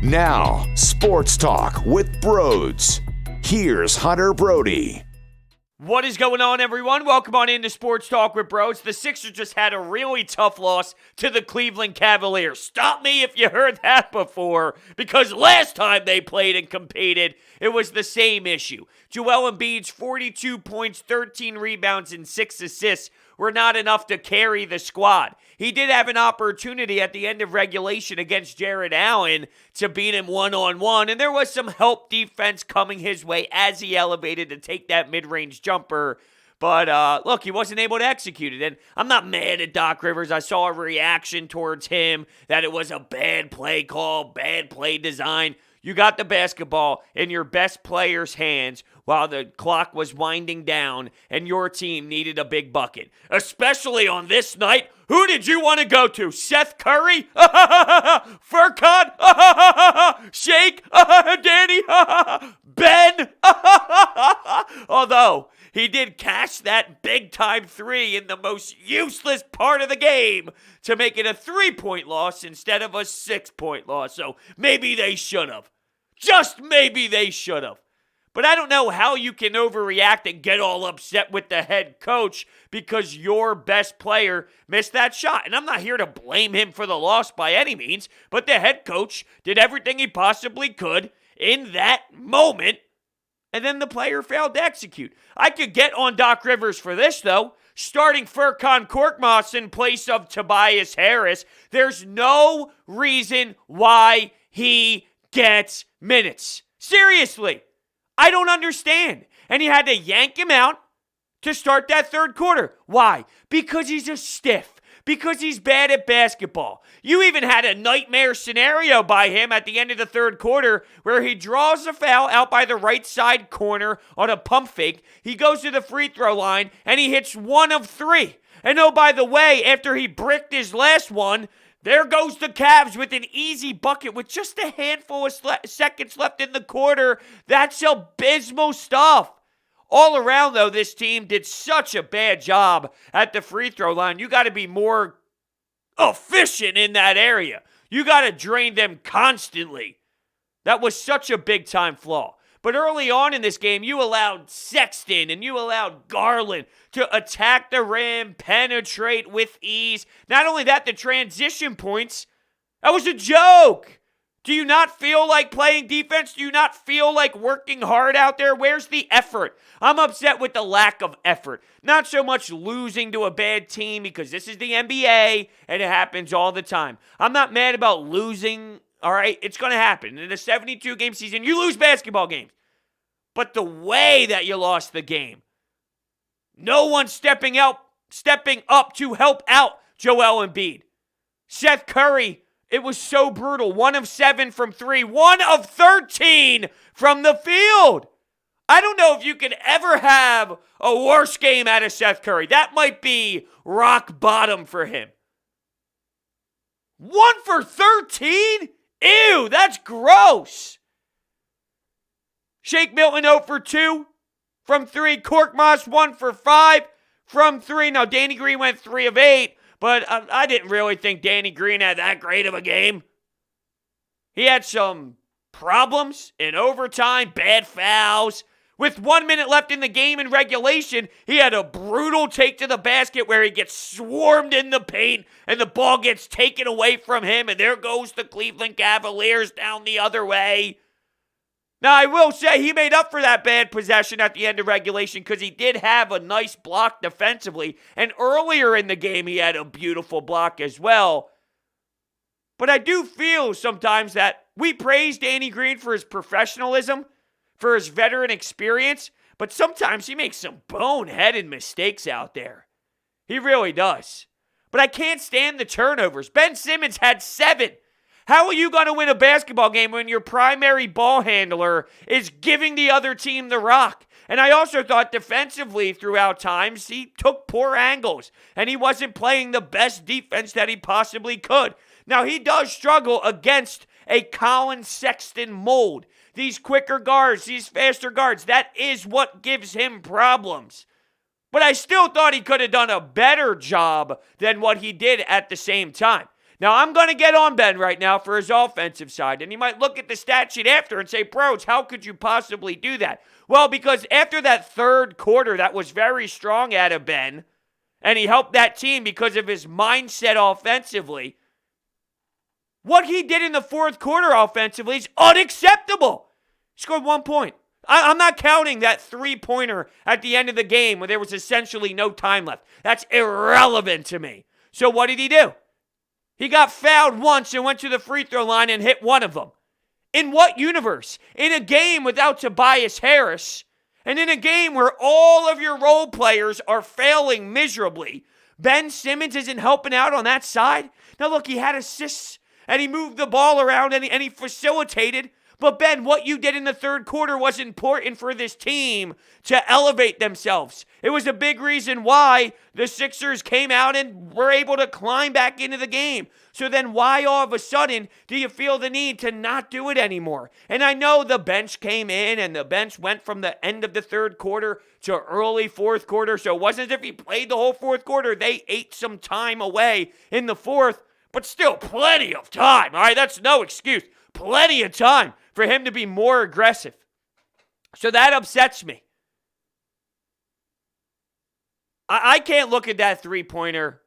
Now, Sports Talk with Brodes. Here's Hunter Brody. What is going on, everyone? Welcome on into Sports Talk with Brodes. The Sixers just had a really tough loss to the Cleveland Cavaliers. Stop me if you heard that before, because last time they played and competed, it was the same issue. Joel Embiid's 42 points, 13 rebounds, and 6 assists were not enough to carry the squad. He did have an opportunity at the end of regulation against Jared Allen to beat him one-on-one, and there was some help defense coming his way as he elevated to take that mid-range jumper. But, look, he wasn't able to execute it. And I'm not mad at Doc Rivers. I saw a reaction towards him that it was a bad play call, bad play design. You got the basketball in your best player's hands while the clock was winding down and your team needed a big bucket. Especially on this night. Who did you want to go to? Seth Curry? Furkan? Shake? Danny? Ben? Although, he did cash that big-time three in the most useless part of the game to make it a 3-point loss instead of a 6-point loss. So maybe they should have. Just maybe they should have. But I don't know how you can overreact and get all upset with the head coach because your best player missed that shot. And I'm not here to blame him for the loss by any means, but the head coach did everything he possibly could in that moment, and then the player failed to execute. I could get on Doc Rivers for this, though. Starting Furkan Korkmaz in place of Tobias Harris, there's no reason why he gets minutes. Seriously. I don't understand. And he had to yank him out to start that third quarter. Why? Because he's a stiff. Because he's bad at basketball. You even had a nightmare scenario by him at the end of the third quarter where he draws a foul out by the right side corner on a pump fake. He goes to the free throw line and he hits 1 of 3. And oh, by the way, after he bricked his last one, there goes the Cavs with an easy bucket with just a handful of seconds left in the quarter. That's abysmal stuff. All around, though, this team did such a bad job at the free throw line. You got to be more efficient in that area. You got to drain them constantly. That was such a big-time flaw. But early on in this game, you allowed Sexton and you allowed Garland to attack the rim, penetrate with ease. Not only that, the transition points, that was a joke. Do you not feel like playing defense? Do you not feel like working hard out there? Where's the effort? I'm upset with the lack of effort. Not so much losing to a bad team because this is the NBA and it happens all the time. I'm not mad about losing. All right, it's going to happen. In a 72-game season, you lose basketball games. But the way that you lost the game, no one stepping up to help out Joel Embiid. Seth Curry, it was so brutal. 1 of 7 from 3. 1 of 13 from the field. I don't know if you could ever have a worse game out of Seth Curry. That might be rock bottom for him. 1 for 13? Ew, that's gross. Shake Milton 0 for 2 from 3. Korkmaz 1 for 5 from 3. Now, Danny Green went 3 of 8, but I didn't really think Danny Green had that great of a game. He had some problems in overtime, bad fouls. With 1 minute left in the game in regulation, he had a brutal take to the basket where he gets swarmed in the paint and the ball gets taken away from him, and there goes the Cleveland Cavaliers down the other way. Now, I will say he made up for that bad possession at the end of regulation because he did have a nice block defensively, and earlier in the game he had a beautiful block as well. But I do feel sometimes that we praise Danny Green for his professionalism, for his veteran experience, but sometimes he makes some boneheaded mistakes out there. He really does. But I can't stand the turnovers. Ben Simmons had 7. How are you going to win a basketball game when your primary ball handler is giving the other team the rock? And I also thought defensively throughout times, he took poor angles, and he wasn't playing the best defense that he possibly could. Now, he does struggle against a Collin Sexton mold. These quicker guards, these faster guards, that is what gives him problems. But I still thought he could have done a better job than what he did at the same time. Now, I'm going to get on Ben right now for his offensive side, and he might look at the stat sheet after and say, Brodes, how could you possibly do that? Well, because after that third quarter that was very strong out of Ben, and he helped that team because of his mindset offensively, what he did in the fourth quarter offensively is unacceptable. He scored 1 point. I'm not counting that three-pointer at the end of the game where there was essentially no time left. That's irrelevant to me. So what did he do? He got fouled once and went to the free throw line and hit one of them. In what universe? In a game without Tobias Harris, and in a game where all of your role players are failing miserably, Ben Simmons isn't helping out on that side? Now look, he had assists, and he moved the ball around, and he facilitated. But Ben, what you did in the third quarter was important for this team to elevate themselves. It was a big reason why the Sixers came out and were able to climb back into the game. So then why all of a sudden do you feel the need to not do it anymore? And I know the bench came in and the bench went from the end of the third quarter to early fourth quarter. So it wasn't as if he played the whole fourth quarter. They ate some time away in the fourth, but still plenty of time. All right, that's no excuse. Plenty of time for him to be more aggressive. So that upsets me. I can't look at that three-pointer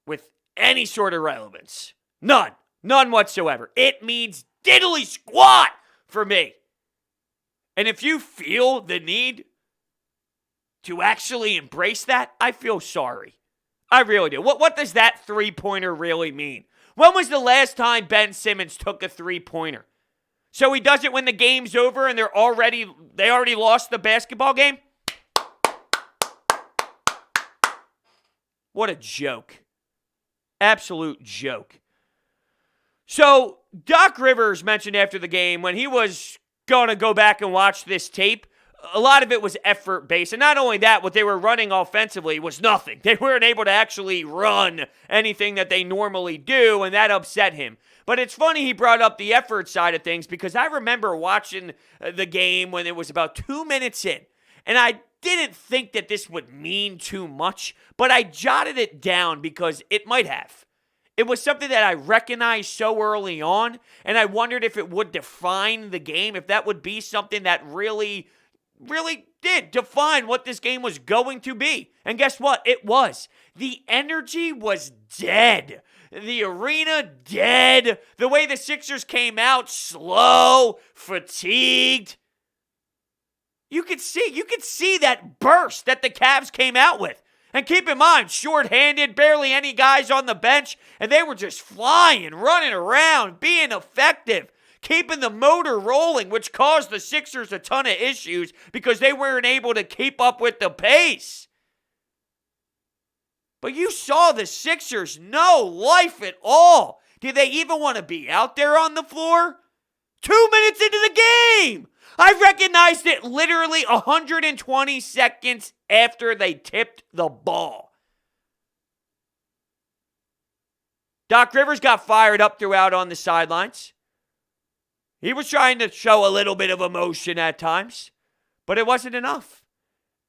with any sort of relevance. None. None whatsoever. It means diddly squat for me. And if you feel the need to actually embrace that, I feel sorry. I really do. What does that three-pointer really mean? When was the last time Ben Simmons took a three-pointer? So he does it when the game's over and they already lost the basketball game? What a joke. Absolute joke. So Doc Rivers mentioned after the game when he was going to go back and watch this tape, a lot of it was effort-based. And not only that, what they were running offensively was nothing. They weren't able to actually run anything that they normally do, and that upset him. But it's funny he brought up the effort side of things because I remember watching the game when it was about 2 minutes in, and I didn't think that this would mean too much, but I jotted it down because it might have. It was something that I recognized so early on, and I wondered if it would define the game, if that would be something that really did define what this game was going to be. And guess what? It was. The energy was dead. The arena dead. The way the Sixers came out slow, fatigued. You could see that burst that the Cavs came out with. And keep in mind, shorthanded, barely any guys on the bench, and they were just flying, running around, being effective, keeping the motor rolling, which caused the Sixers a ton of issues because they weren't able to keep up with the pace. But you saw the Sixers, no life at all. Did they even want to be out there on the floor? 2 minutes into the game! I recognized it literally 120 seconds after they tipped the ball. Doc Rivers got fired up throughout on the sidelines. He was trying to show a little bit of emotion at times, but it wasn't enough.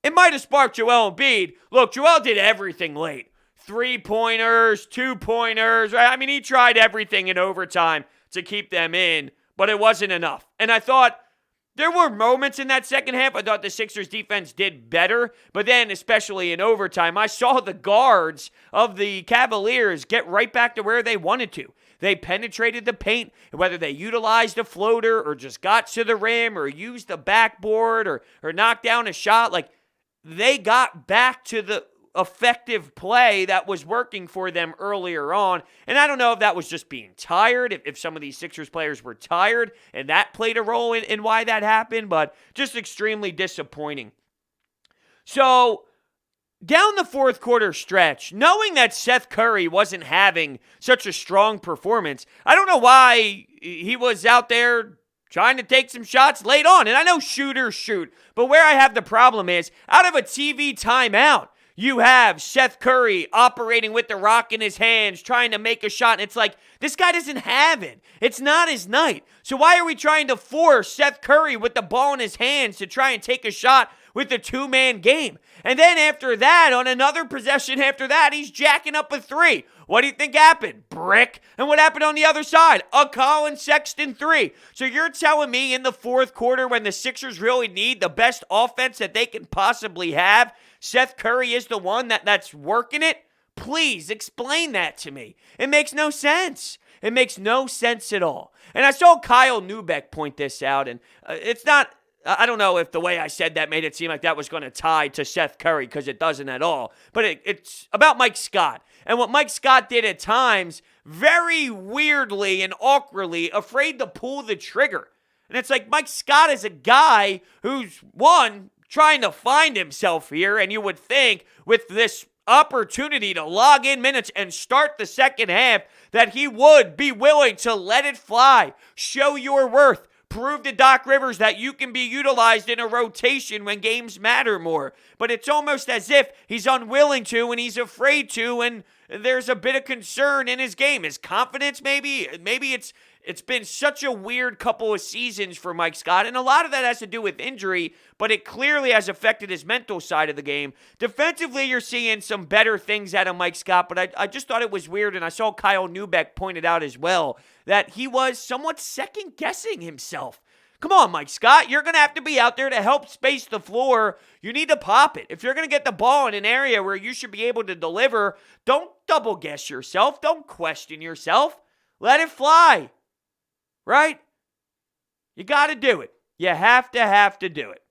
It might have sparked Joel Embiid. Look, Joel did everything late. 3-pointers, 2-pointers. I mean, he tried everything in overtime to keep them in, but it wasn't enough. And I thought there were moments in that second half I thought the Sixers defense did better, but then especially in overtime, I saw the guards of the Cavaliers get right back to where they wanted to. They penetrated the paint, whether they utilized a floater or just got to the rim or used the backboard or knocked down a shot. Like, they got back to the effective play that was working for them earlier on. And I don't know if that was just being tired, if some of these Sixers players were tired, and that played a role in why that happened, but just extremely disappointing. So, down the fourth quarter stretch, knowing that Seth Curry wasn't having such a strong performance, I don't know why he was out there trying to take some shots late on. And I know shooters shoot, but where I have the problem is, out of a TV timeout, you have Seth Curry operating with the rock in his hands, trying to make a shot, and it's like, this guy doesn't have it. It's not his night. So why are we trying to force Seth Curry with the ball in his hands to try and take a shot with the two-man game. And then after that, on another possession after that, he's jacking up a three. What do you think happened? Brick. And what happened on the other side? A Collin Sexton three. So you're telling me in the fourth quarter when the Sixers really need the best offense that they can possibly have, Seth Curry is the one that's working it? Please explain that to me. It makes no sense. It makes no sense at all. And I saw Kyle Neubeck point this out, and it's not, I don't know if the way I said that made it seem like that was going to tie to Seth Curry, because it doesn't at all. But it's about Mike Scott. And what Mike Scott did at times, very weirdly and awkwardly, afraid to pull the trigger. And it's like Mike Scott is a guy who's, one, trying to find himself here, and you would think with this opportunity to log in minutes and start the second half that he would be willing to let it fly, show your worth, prove to Doc Rivers that you can be utilized in a rotation when games matter more. But it's almost as if he's unwilling to and he's afraid to, and there's a bit of concern in his game. His confidence, maybe it's been such a weird couple of seasons for Mike Scott, and a lot of that has to do with injury, but it clearly has affected his mental side of the game. Defensively, you're seeing some better things out of Mike Scott, but I just thought it was weird, and I saw Kyle Neubeck pointed out as well, that he was somewhat second-guessing himself. Come on, Mike Scott, you're going to have to be out there to help space the floor. You need to pop it. If you're going to get the ball in an area where you should be able to deliver, don't double-guess yourself. Don't question yourself. Let it fly. Right? You got to do it. You have to do it.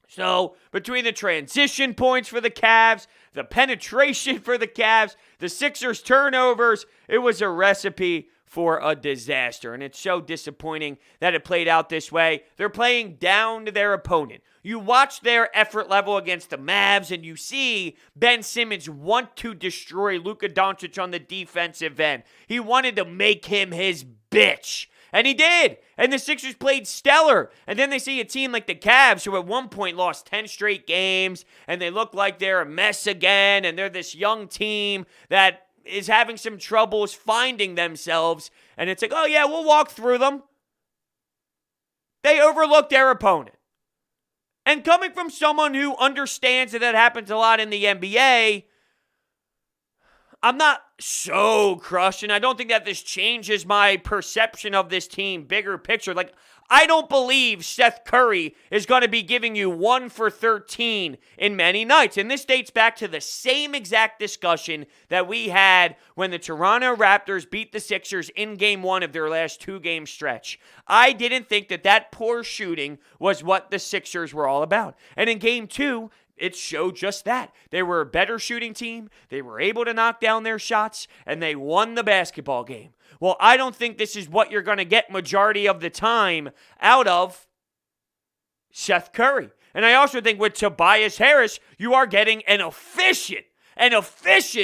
So, between the transition points for the Cavs, the penetration for the Cavs, the Sixers turnovers, it was a recipe for a disaster. And it's so disappointing that it played out this way. They're playing down to their opponent. You watch their effort level against the Mavs, and you see Ben Simmons want to destroy Luka Doncic on the defensive end. He wanted to make him his bitch. And he did. And the Sixers played stellar. And then they see a team like the Cavs, who at one point lost 10 straight games, and they look like they're a mess again, and they're this young team that is having some troubles finding themselves. And it's like, oh yeah, we'll walk through them. They overlooked their opponent. And coming from someone who understands that happens a lot in the NBA, I'm not so crushed, and I don't think that this changes my perception of this team, bigger picture. Like, I don't believe Seth Curry is going to be giving you 1 for 13 in many nights. And this dates back to the same exact discussion that we had when the Toronto Raptors beat the Sixers in Game 1 of their last 2-game stretch. I didn't think that poor shooting was what the Sixers were all about. And in Game 2, it showed just that. They were a better shooting team, they were able to knock down their shots, and they won the basketball game. Well, I don't think this is what you're going to get majority of the time out of Seth Curry. And I also think with Tobias Harris, you are getting an efficient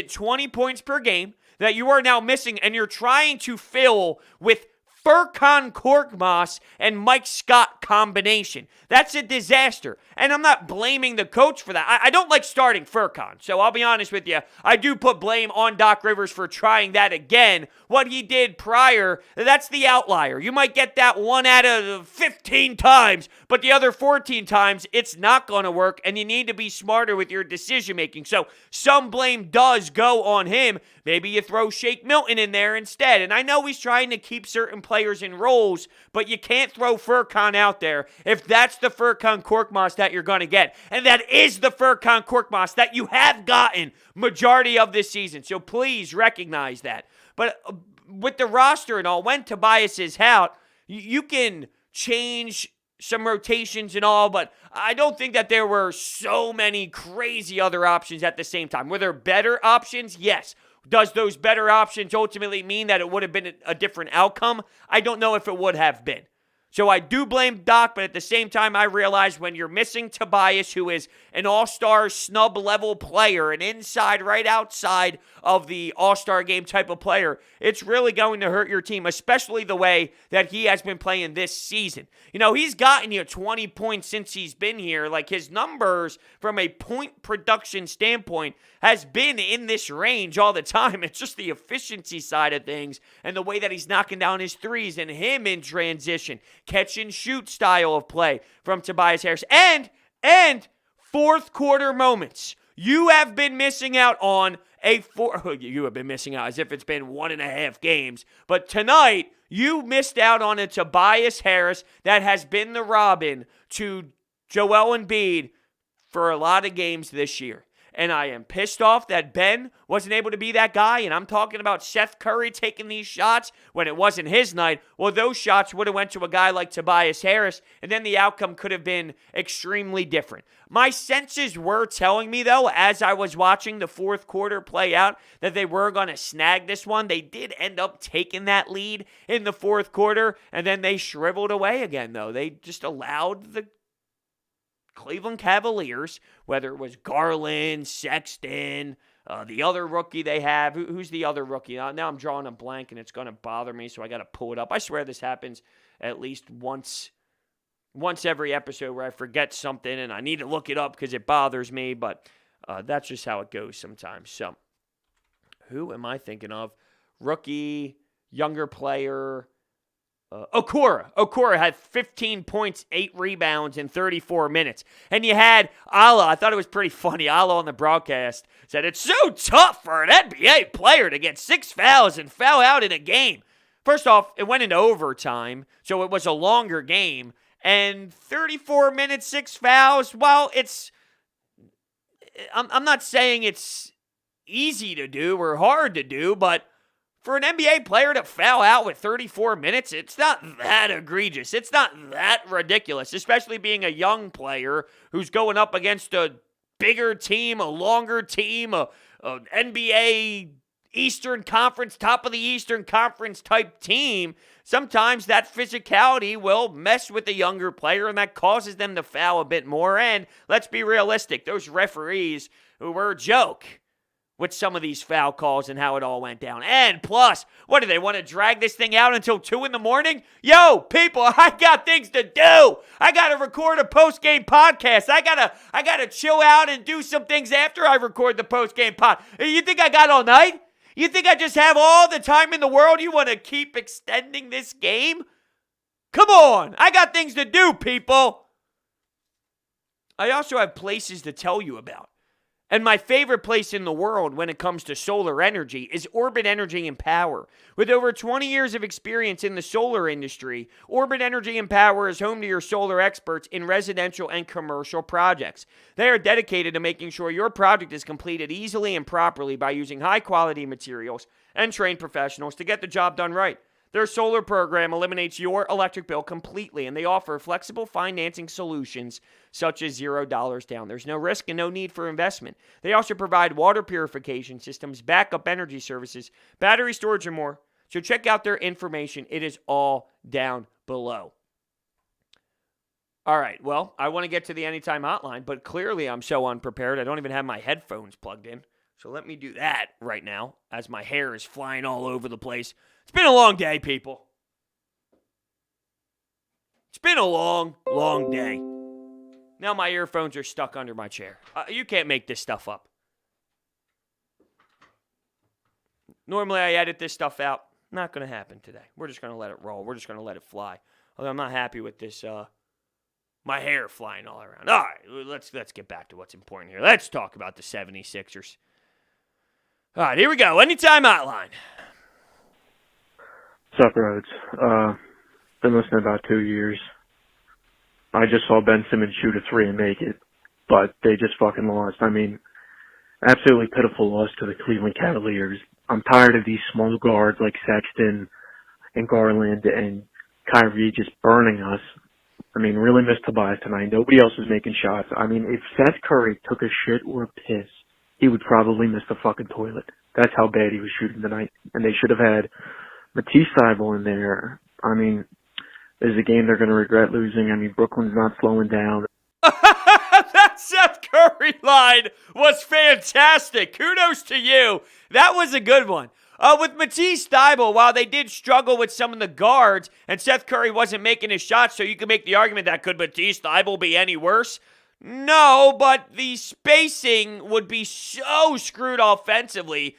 20 points per game that you are now missing, and you're trying to fill with Furkan Korkmaz and Mike Scott combination. That's a disaster. And I'm not blaming the coach for that. I don't like starting Furkan. So I'll be honest with you. I do put blame on Doc Rivers for trying that again. What he did prior, that's the outlier. You might get that 1 out of 15 times, but the other 14 times, it's not going to work, and you need to be smarter with your decision making. So some blame does go on him. Maybe you throw Shake Milton in there instead. And I know he's trying to keep certain players in roles, but you can't throw Furkan out there if that's the Furkan Korkmaz that you're going to get. And that is the Furkan Korkmaz that you have gotten majority of this season. So please recognize that. But with the roster and all, when Tobias is out, you can change some rotations and all, but I don't think that there were so many crazy other options at the same time. Were there better options? Yes. Does those better options ultimately mean that it would have been a different outcome? I don't know if it would have been. So I do blame Doc, but at the same time, I realize when you're missing Tobias, who is an all-star snub-level player, an inside, right outside of the all-star game type of player, it's really going to hurt your team, especially the way that he has been playing this season. You know, he's gotten you 20 points since he's been here. Like, his numbers from a point production standpoint has been in this range all the time. It's just the efficiency side of things and the way that he's knocking down his threes and him in transition. Catch and shoot style of play from Tobias Harris. And And fourth quarter moments. You have been missing out on you have been missing out as if it's been 1.5 games. But tonight, you missed out on a Tobias Harris that has been the Robin to Joel Embiid for a lot of games this year. And I am pissed off that Ben wasn't able to be that guy. And I'm talking about Seth Curry taking these shots when it wasn't his night. Well, those shots would have went to a guy like Tobias Harris, and then the outcome could have been extremely different. My senses were telling me, though, as I was watching the fourth quarter play out, that they were going to snag this one. They did end up taking that lead in the fourth quarter, and then they shriveled away again, though. They just allowed the Cleveland Cavaliers, whether it was Garland, Sexton, the other rookie they have. Who's the other rookie? Now I'm drawing a blank, and it's going to bother me, so I got to pull it up. I swear this happens at least once every episode where I forget something, and I need to look it up because it bothers me, but that's just how it goes sometimes. So, who am I thinking of? Rookie, younger player, Okoro. Okoro had 15 points, 8 rebounds in 34 minutes. And you had Ala. I thought it was pretty funny. Ala on the broadcast said, it's so tough for an NBA player to get 6 fouls and foul out in a game. First off, it went into overtime, so it was a longer game. And 34 minutes, 6 fouls, well, I'm not saying it's easy to do or hard to do, but for an NBA player to foul out with 34 minutes, it's not that egregious. It's not that ridiculous, especially being a young player who's going up against a bigger team, a longer team, an NBA Eastern Conference, top of the Eastern Conference type team. Sometimes that physicality will mess with the younger player, and that causes them to foul a bit more. And let's be realistic, those referees who were a joke with some of these foul calls and how it all went down. And plus, what do they want to drag this thing out until 2 in the morning? Yo, people, I got things to do. I got to record a post-game podcast. I got to chill out and do some things after I record the post-game pod. You think I got all night? You think I just have all the time in the world? You want to keep extending this game? Come on. I got things to do, people. I also have places to tell you about. And my favorite place in the world when it comes to solar energy is Orbit Energy and Power. With over 20 years of experience in the solar industry, Orbit Energy and Power is home to your solar experts in residential and commercial projects. They are dedicated to making sure your project is completed easily and properly by using high-quality materials and trained professionals to get the job done right. Their solar program eliminates your electric bill completely, and they offer flexible financing solutions such as $0 down. There's no risk and no need for investment. They also provide water purification systems, backup energy services, battery storage, and more. So check out their information. It is all down below. All right, well, I want to get to the Anytime Hotline, but clearly I'm so unprepared. I don't even have my headphones plugged in. So let me do that right now as my hair is flying all over the place. It's been a long day, people. It's been a long, long day. Now my earphones are stuck under my chair. You can't make this stuff up. Normally I edit this stuff out. Not going to happen today. We're just going to let it roll. We're just going to let it fly. Although I'm not happy with this, my hair flying all around. All right, let's get back to what's important here. Let's talk about the 76ers. All right, here we go. Anytime Hotline. What's up, Brodes? Been listening about 2 years. I just saw Ben Simmons shoot a 3 and make it, but they just fucking lost. I mean, absolutely pitiful loss to the Cleveland Cavaliers. I'm tired of these small guards like Sexton and Garland and Kyrie just burning us. I mean, really missed Tobias tonight. Nobody else was making shots. I mean, if Seth Curry took a shit or a piss, he would probably miss the fucking toilet. That's how bad he was shooting tonight. And they should have had Matisse Thybulle in there. I mean, this is a game they're going to regret losing. I mean, Brooklyn's not slowing down. That Seth Curry line was fantastic. Kudos to you. That was a good one. With Matisse Thybulle, while they did struggle with some of the guards, and Seth Curry wasn't making his shots, so you can make the argument that could Matisse Thybulle be any worse? No, but the spacing would be so screwed offensively.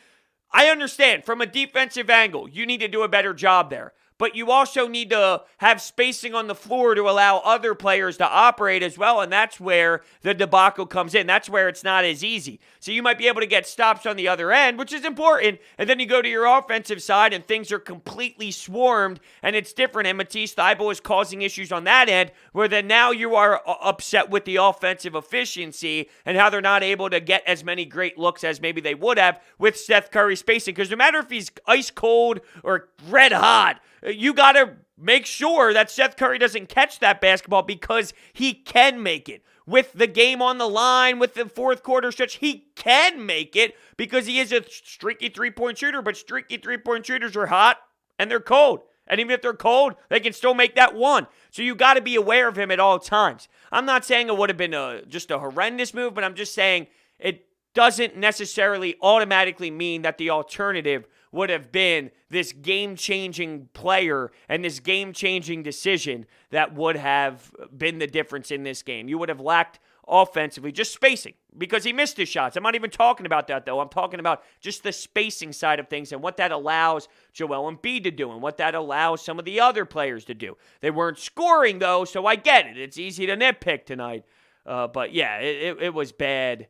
I understand, from a defensive angle, you need to do a better job there. but you also need to have spacing on the floor to allow other players to operate as well, and that's where the debacle comes in. That's where it's not as easy. So you might be able to get stops on the other end, which is important, and then you go to your offensive side and things are completely swarmed, and it's different, and Matisse Thybulle is causing issues on that end, where then now you are upset with the offensive efficiency and how they're not able to get as many great looks as maybe they would have with Seth Curry spacing, because no matter if he's ice cold or red hot, you got to make sure that Seth Curry doesn't catch that basketball, because he can make it. With the game on the line, with the fourth quarter stretch, he can make it because he is a streaky three-point shooter, but streaky three-point shooters are hot and they're cold. And even if they're cold, they can still make that one. So you got to be aware of him at all times. I'm not saying it would have been just a horrendous move, but I'm just saying it doesn't necessarily automatically mean that the alternative would have been this game-changing player and this game-changing decision that would have been the difference in this game. You would have lacked offensively, just spacing, because he missed his shots. I'm not even talking about that, though. I'm talking about just the spacing side of things and what that allows Joel Embiid to do and what that allows some of the other players to do. They weren't scoring, though, so I get it. It's easy to nitpick tonight. But, yeah, it was bad.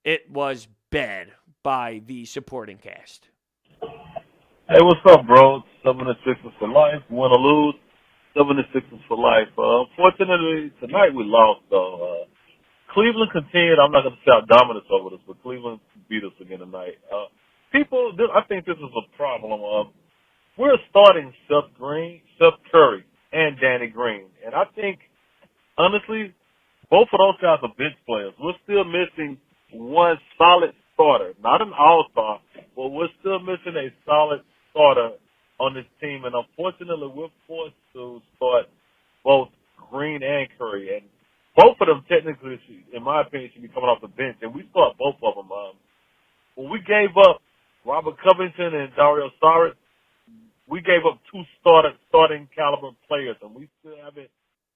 It was bad by the supporting cast. Hey, what's up, bro? 76ers for life. Win or lose, 76ers for life. Unfortunately, tonight we lost, though. Cleveland continued. I'm not going to shout dominance over this, but Cleveland beat us again tonight. I think this is a problem. We're starting Seth Curry, and Danny Green. And I think, honestly, both of those guys are bench players. We're still missing one solid starter, not an all-star, but we're still missing a solid starter on this team, and unfortunately, we're forced to start both Green and Curry, and both of them technically, in my opinion, should be coming off the bench, and we start both of them. When we gave up Robert Covington and Darius Garland, we gave up two starting caliber players, and we still haven't.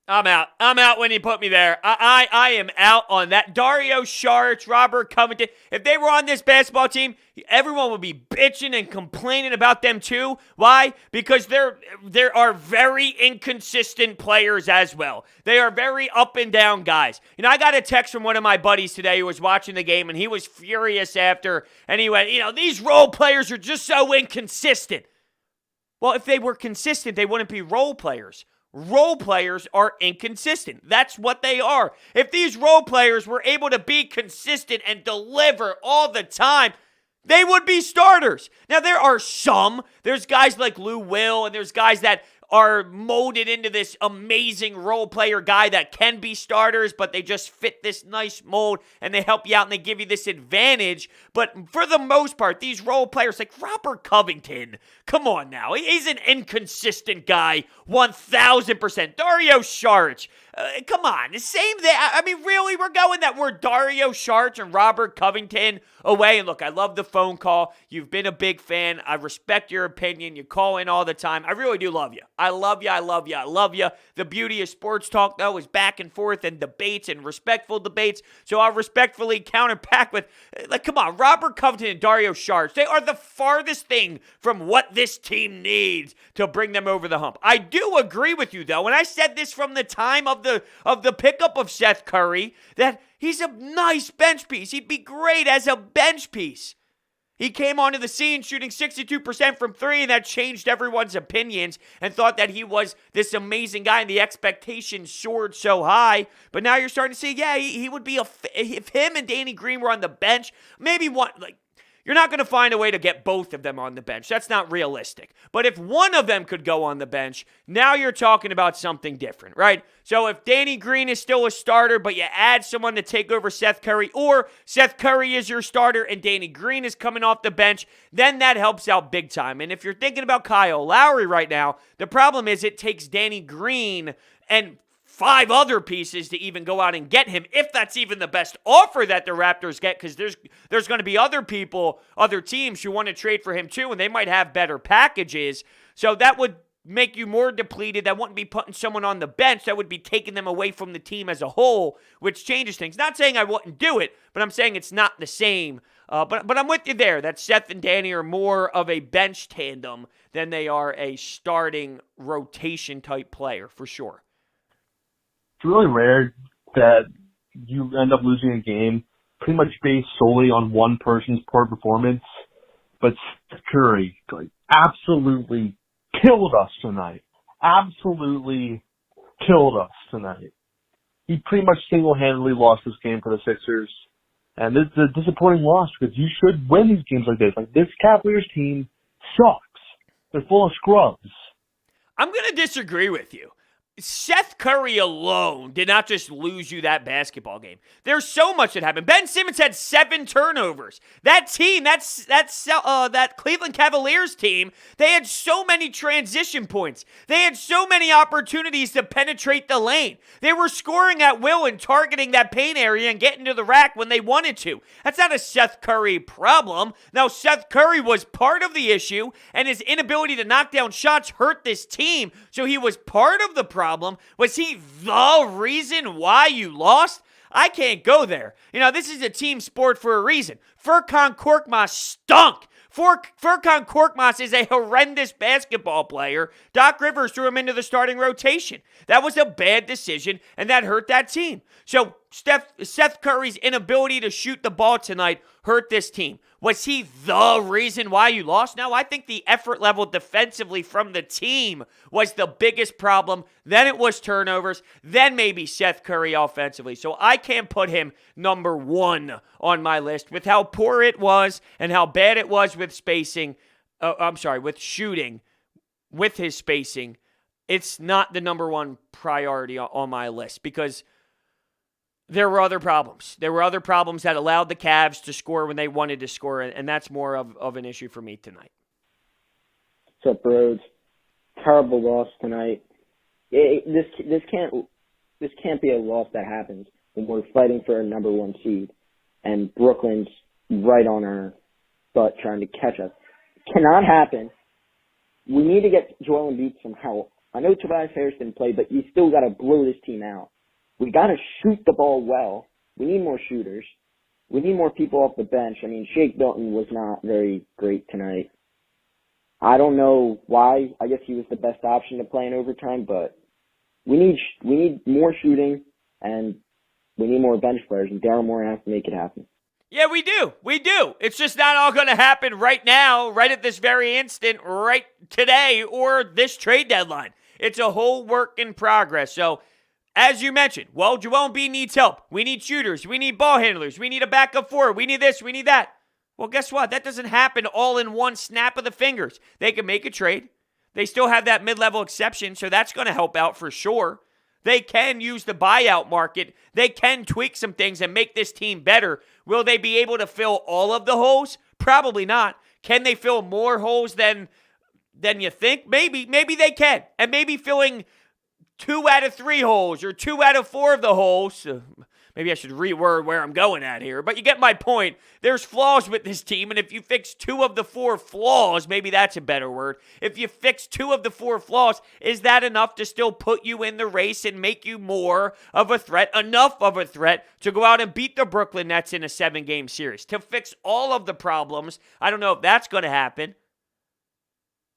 I'm out when you put me there. I am out on that. Dario Saric, Robert Covington. If they were on this basketball team, everyone would be bitching and complaining about them too. Why? Because there are very inconsistent players as well. They are very up and down guys. You know, I got a text from one of my buddies today who was watching the game, and he was furious after, and he went, these role players are just so inconsistent. Well, if they were consistent, they wouldn't be role players. Role players are inconsistent. That's what they are. If these role players were able to be consistent and deliver all the time, they would be starters. Now, there's guys like Lou Will, and there's guys that are molded into this amazing role player guy that can be starters, but they just fit this nice mold, and they help you out, and they give you this advantage. But for the most part, these role players, like Robert Covington, come on now. He's an inconsistent guy, 1,000%. Dario Saric, come on. The same thing. I mean, really, we're going that we're Dario Saric and Robert Covington away. And look, I love the phone call. You've been a big fan. I respect your opinion. You call in all the time. I really do love you. I love you. I love you. I love you. The beauty of sports talk, though, is back and forth and debates and respectful debates. So I'll respectfully counter back with, come on, Robert Covington and Dario Saric. They are the farthest thing from what this team needs to bring them over the hump. I do agree with you, though, and I said this from the time of the pickup of Seth Curry, that he's a nice bench piece. He'd be great as a bench piece. He came onto the scene shooting 62% from three, and that changed everyone's opinions and thought that he was this amazing guy, and the expectations soared so high. But now you're starting to see, yeah, he would be if him and Danny Green were on the bench, maybe one, you're not going to find a way to get both of them on the bench. That's not realistic. But if one of them could go on the bench, now you're talking about something different, right? So if Danny Green is still a starter, but you add someone to take over Seth Curry, or Seth Curry is your starter and Danny Green is coming off the bench, then that helps out big time. And if you're thinking about Kyle Lowry right now, the problem is it takes Danny Green and 5 other pieces to even go out and get him, if that's even the best offer that the Raptors get, because there's going to be other people, other teams who want to trade for him too, and they might have better packages. So that would make you more depleted. That wouldn't be putting someone on the bench. That would be taking them away from the team as a whole, which changes things. Not saying I wouldn't do it, but I'm saying it's not the same But I'm with you there that Seth and Danny are more of a bench tandem than they are a starting rotation type player, for sure. It's really rare that you end up losing a game pretty much based solely on one person's poor performance. But Seth Curry absolutely killed us tonight. Absolutely killed us tonight. He pretty much single-handedly lost this game for the Sixers. And this is a disappointing loss because you should win these games like this. Like, this Cavaliers team sucks. They're full of scrubs. I'm going to disagree with you. Seth Curry alone did not just lose you that basketball game. There's so much that happened. Ben Simmons had 7 turnovers. That team, that Cleveland Cavaliers team, they had so many transition points. They had so many opportunities to penetrate the lane. They were scoring at will and targeting that paint area and getting to the rack when they wanted to. That's not a Seth Curry problem. Now, Seth Curry was part of the issue, and his inability to knock down shots hurt this team, so he was part of the problem. Was he the reason why you lost? I can't go there. This is a team sport for a reason. Furkan Korkmaz stunk. Furkan Korkmaz is a horrendous basketball player. Doc Rivers threw him into the starting rotation. That was a bad decision, and that hurt that team. So Seth Curry's inability to shoot the ball tonight hurt this team. Was he the reason why you lost? No, I think the effort level defensively from the team was the biggest problem. Then it was turnovers. Then maybe Seth Curry offensively. So I can't put him number 1 on my list with how poor it was and how bad it was with spacing. With shooting, with his spacing. It's not the number 1 priority on my list because there were other problems. There were other problems that allowed the Cavs to score when they wanted to score, and that's more of an issue for me tonight. What's up, Brodes? Terrible loss tonight. This can't be a loss that happens when we're fighting for a number 1 seed, and Brooklyn's right on our butt trying to catch us. Cannot happen. We need to get Joel Embiid somehow. I know Tobias Harris didn't play, but you still got to blow this team out. We got to shoot the ball well. We need more shooters. We need more people off the bench. I mean, Shake Milton was not very great tonight. I don't know why. I guess he was the best option to play in overtime, but we need more shooting, and we need more bench players, and Daryl Morey has to make it happen. Yeah, we do. We do. It's just not all going to happen right now, right at this very instant, right today, or this trade deadline. It's a whole work in progress. So, as you mentioned, Joel Embiid needs help. We need shooters. We need ball handlers. We need a backup forward. We need this. We need that. Well, guess what? That doesn't happen all in one snap of the fingers. They can make a trade. They still have that mid-level exception, so that's going to help out for sure. They can use the buyout market. They can tweak some things and make this team better. Will they be able to fill all of the holes? Probably not. Can they fill more holes than you think? Maybe. Maybe they can. And maybe filling 2 out of 3 holes or 2 out of 4 of the holes. Maybe I should reword where I'm going at here, but you get my point. There's flaws with this team, and if you fix 2 of the 4 flaws, maybe that's a better word. If you fix 2 of the 4 flaws, is that enough to still put you in the race and make you more of a threat, enough of a threat to go out and beat the Brooklyn Nets in a 7-game series? To fix all of the problems, I don't know if that's going to happen.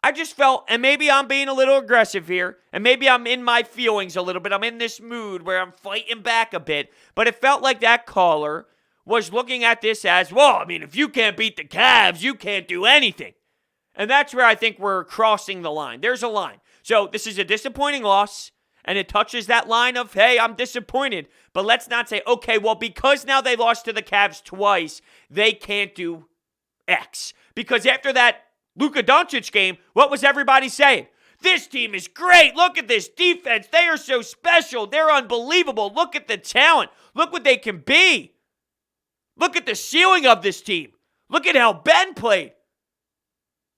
I just felt, and maybe I'm being a little aggressive here, and maybe I'm in my feelings a little bit. I'm in this mood where I'm fighting back a bit, but it felt like that caller was looking at this as, well, I mean, if you can't beat the Cavs, you can't do anything. And that's where I think we're crossing the line. There's a line. So this is a disappointing loss, and it touches that line of, hey, I'm disappointed. But let's not say, okay, well, because now they lost to the Cavs twice, they can't do X. Because after that Luka Doncic game, what was everybody saying? This team is great. Look at this defense. They are so special. They're unbelievable. Look at the talent. Look what they can be. Look at the ceiling of this team. Look at how Ben played.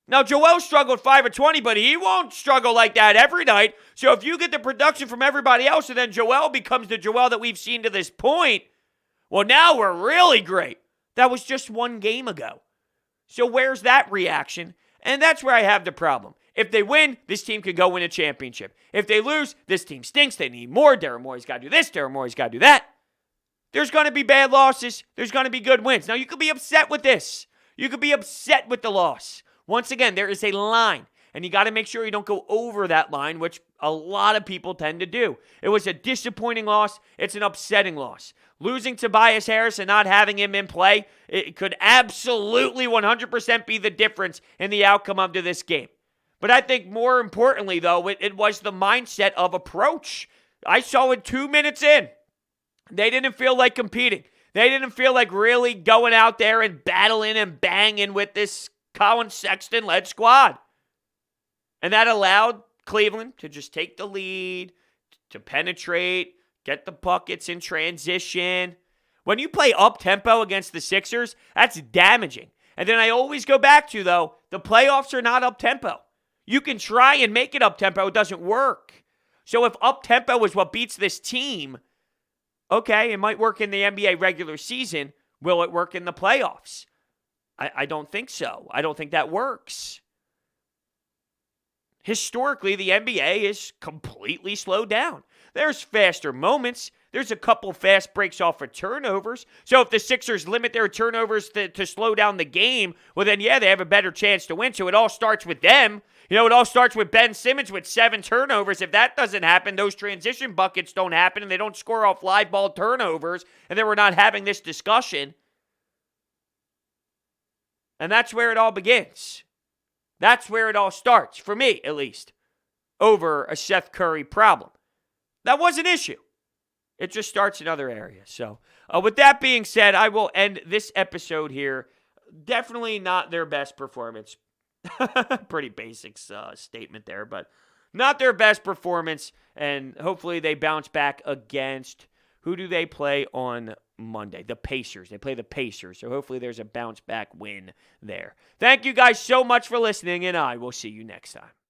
Now, Joel struggled 5 of 20, but he won't struggle like that every night. So if you get the production from everybody else and then Joel becomes the Joel that we've seen to this point, well, now we're really great. That was just 1 game ago. So where's that reaction? And that's where I have the problem. If they win, this team could go win a championship. If they lose, this team stinks. They need more. Daryl Morey's got to do this. Daryl Morey's got to do that. There's going to be bad losses. There's going to be good wins. Now, you could be upset with this. You could be upset with the loss. Once again, there is a line, and you got to make sure you don't go over that line, which a lot of people tend to do. It was a disappointing loss. It's an upsetting loss. Losing Tobias Harris and not having him in play, it could absolutely 100% be the difference in the outcome of this game. But I think more importantly, though, it was the mindset of approach. I saw it 2 minutes in. They didn't feel like competing. They didn't feel like really going out there and battling and banging with this Collin Sexton-led squad. And that allowed Cleveland to just take the lead, to penetrate, get the buckets in transition. When you play up-tempo against the Sixers, that's damaging. And then I always go back to, though, the playoffs are not up-tempo. You can try and make it up-tempo. It doesn't work. So if up-tempo is what beats this team, okay, it might work in the NBA regular season. Will it work in the playoffs? I don't think so. I don't think that works. Historically, the NBA is completely slowed down. There's faster moments. There's a couple fast breaks off of turnovers. So if the Sixers limit their turnovers to slow down the game, well then, yeah, they have a better chance to win. So it all starts with them. It all starts with Ben Simmons with 7 turnovers. If that doesn't happen, those transition buckets don't happen, and they don't score off live ball turnovers, and then we're not having this discussion. And that's where it all begins. That's where it all starts, for me at least, over a Seth Curry problem. That was an issue. It just starts in other areas. So with that being said, I will end this episode here. Definitely not their best performance. Pretty basic statement there, but not their best performance. And hopefully they bounce back against, who do they play on Monday? The Pacers. They play the Pacers. So hopefully there's a bounce back win there. Thank you guys so much for listening, and I will see you next time.